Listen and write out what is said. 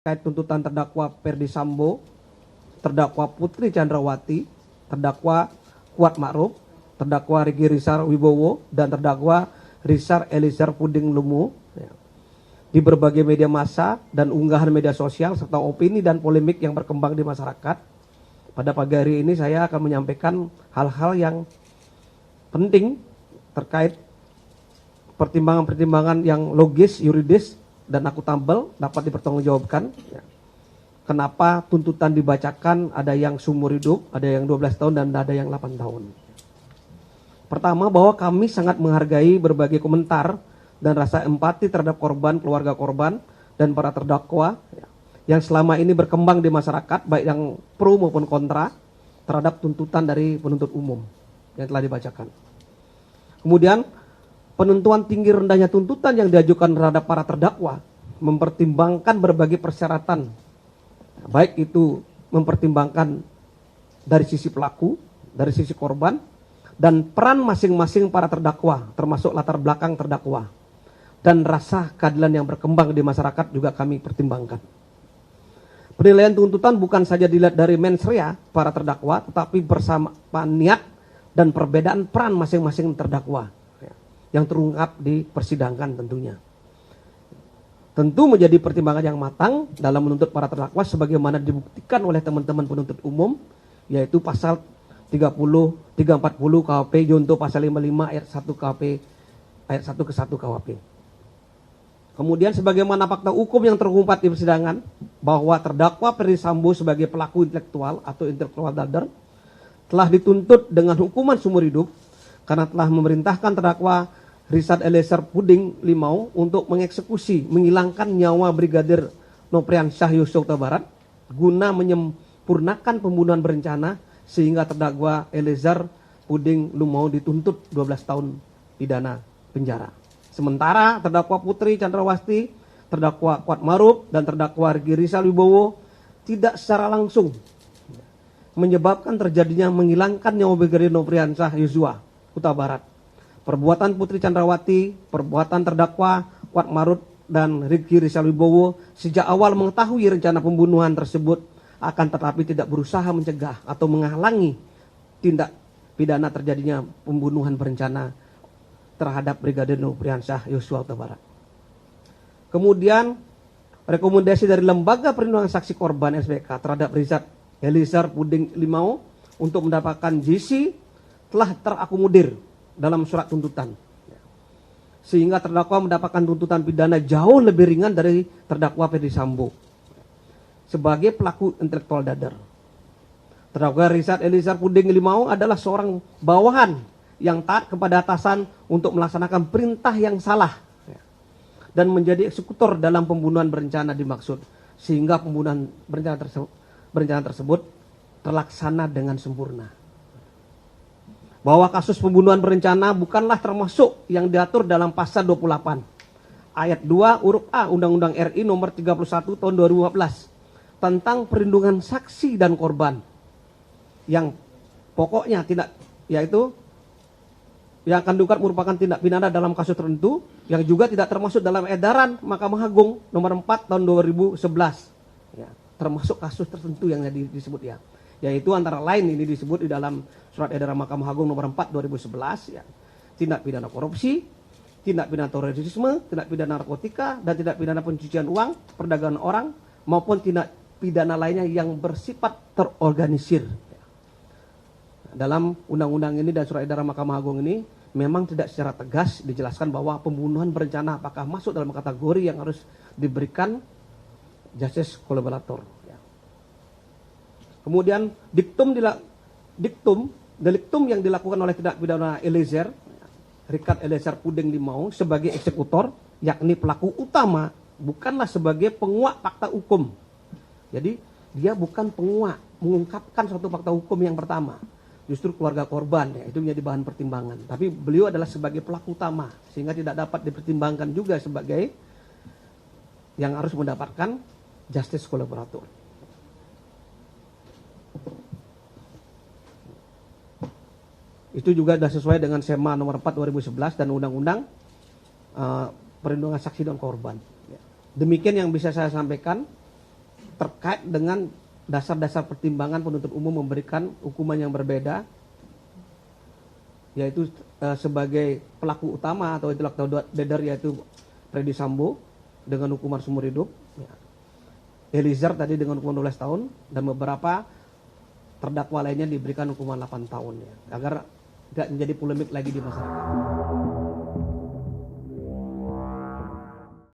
terkait tuntutan terdakwa Ferdi Sambo, terdakwa Putri Chandrawati, terdakwa Kuat Ma'ruf, terdakwa Riki Rizal Wibowo, dan terdakwa Rizal Eliezer Puding Lumiu di berbagai media massa dan unggahan media sosial serta opini dan polemik yang berkembang di masyarakat. Pada pagi hari ini saya akan menyampaikan hal-hal yang penting terkait pertimbangan-pertimbangan yang logis, yuridis, dan akuntabel dapat dipertanggungjawabkan. Kenapa tuntutan dibacakan, ada yang seumur hidup, ada yang 12 tahun, dan ada yang 8 tahun. Pertama, bahwa kami sangat menghargai berbagai komentar dan rasa empati terhadap korban, keluarga korban, dan para terdakwa yang selama ini berkembang di masyarakat, baik yang pro maupun kontra terhadap tuntutan dari penuntut umum yang telah dibacakan. Kemudian, penentuan tinggi rendahnya tuntutan yang diajukan terhadap para terdakwa mempertimbangkan berbagai persyaratan, baik itu mempertimbangkan dari sisi pelaku, dari sisi korban, dan peran masing-masing para terdakwa, termasuk latar belakang terdakwa, dan rasa keadilan yang berkembang di masyarakat juga kami pertimbangkan. Penilaian tuntutan bukan saja dilihat dari mens rea para terdakwa, tetapi bersama niat dan perbedaan peran masing-masing terdakwa yang terungkap di persidangan tentunya. Tentu menjadi pertimbangan yang matang dalam menuntut para terdakwa sebagaimana dibuktikan oleh teman-teman penuntut umum, yaitu pasal 30, 340 KUHP junto pasal 55 ayat 1 KUHP ayat 1 ke 1 KUHP. Kemudian sebagaimana fakta hukum yang terungkap di persidangan bahwa terdakwa Ferdi Sambo sebagai pelaku intelektual atau intellectual dader telah dituntut dengan hukuman seumur hidup karena telah memerintahkan terdakwa Rizal Eliezer Puding Lumiu untuk mengeksekusi, menghilangkan nyawa Brigadir Nofriansyah Yosua Huta Barat guna menyempurnakan pembunuhan berencana sehingga terdakwa Eliezer Puding Lumiu dituntut 12 tahun pidana penjara. Sementara terdakwa Putri Chandrawati, terdakwa Kuat Ma'ruf, dan terdakwa Riki Rizal Wibowo tidak secara langsung menyebabkan terjadinya menghilangkan nyawa Brigadir Nofriansyah Yosua Huta Barat. Perbuatan Putri Chandrawati, perbuatan terdakwa Kuat Ma'ruf dan Riki Rizal Wibowo sejak awal mengetahui rencana pembunuhan tersebut, akan tetapi tidak berusaha mencegah atau menghalangi tindak pidana terjadinya pembunuhan berencana terhadap Brigadir Nofriansyah Yosua Huta Barat. Kemudian rekomendasi dari Lembaga Perlindungan Saksi Korban SPK terhadap Rizal Eliezer Puding Lumiu untuk mendapatkan JC telah terakomodir dalam surat tuntutan, sehingga terdakwa mendapatkan tuntutan pidana jauh lebih ringan dari terdakwa Ferdi Sambo sebagai pelaku intelektual dader. Terdakwa Rizal Eliezer Puding Lumiu adalah seorang bawahan yang taat kepada atasan untuk melaksanakan perintah yang salah dan menjadi eksekutor dalam pembunuhan berencana dimaksud, sehingga pembunuhan berencana tersebut terlaksana dengan sempurna. Bahwa kasus pembunuhan berencana bukanlah termasuk yang diatur dalam pasal 28 ayat 2 huruf A Undang-Undang RI nomor 31 tahun 2015 tentang perlindungan saksi dan korban, yang pokoknya tidak, yaitu yang akan diungkap merupakan tindak pidana dalam kasus tertentu yang juga tidak termasuk dalam edaran Mahkamah Agung nomor 4 tahun 2011 ya, termasuk kasus tertentu yang disebut ya, yaitu antara lain ini disebut di dalam surat edaran Mahkamah Agung nomor 4 2011 ya, tindak pidana korupsi, tindak pidana terorisme, tindak pidana narkotika, dan tindak pidana pencucian uang, perdagangan orang, maupun tindak pidana lainnya yang bersifat terorganisir. Dalam undang-undang ini dan surat edaran Mahkamah Agung ini memang tidak secara tegas dijelaskan bahwa pembunuhan berencana apakah masuk dalam kategori yang harus diberikan justice collaborator. Kemudian deliktum yang dilakukan oleh tindak pidana Eliezer, Rizal Eliezer Puding Lumiu sebagai eksekutor, yakni pelaku utama, bukanlah sebagai penguak fakta hukum. Jadi dia bukan penguak, mengungkapkan suatu fakta hukum yang pertama. Justru keluarga korban ya, itu menjadi bahan pertimbangan. Tapi beliau adalah sebagai pelaku utama, sehingga tidak dapat dipertimbangkan juga sebagai yang harus mendapatkan justice collaborator. Itu juga sudah sesuai dengan SEMA nomor 4 2011 dan Undang-Undang Perlindungan Saksi dan Korban. Demikian yang bisa saya sampaikan. terkait dengan dasar-dasar pertimbangan penuntut umum memberikan hukuman yang berbeda, yaitu sebagai pelaku utama atau intellectual dader yaitu Freddy Sambo dengan hukuman seumur hidup, Eliezer tadi dengan hukuman 12 tahun, dan beberapa terdakwa lainnya diberikan hukuman 8 tahun, ya, agar tidak menjadi polemik lagi di masyarakat.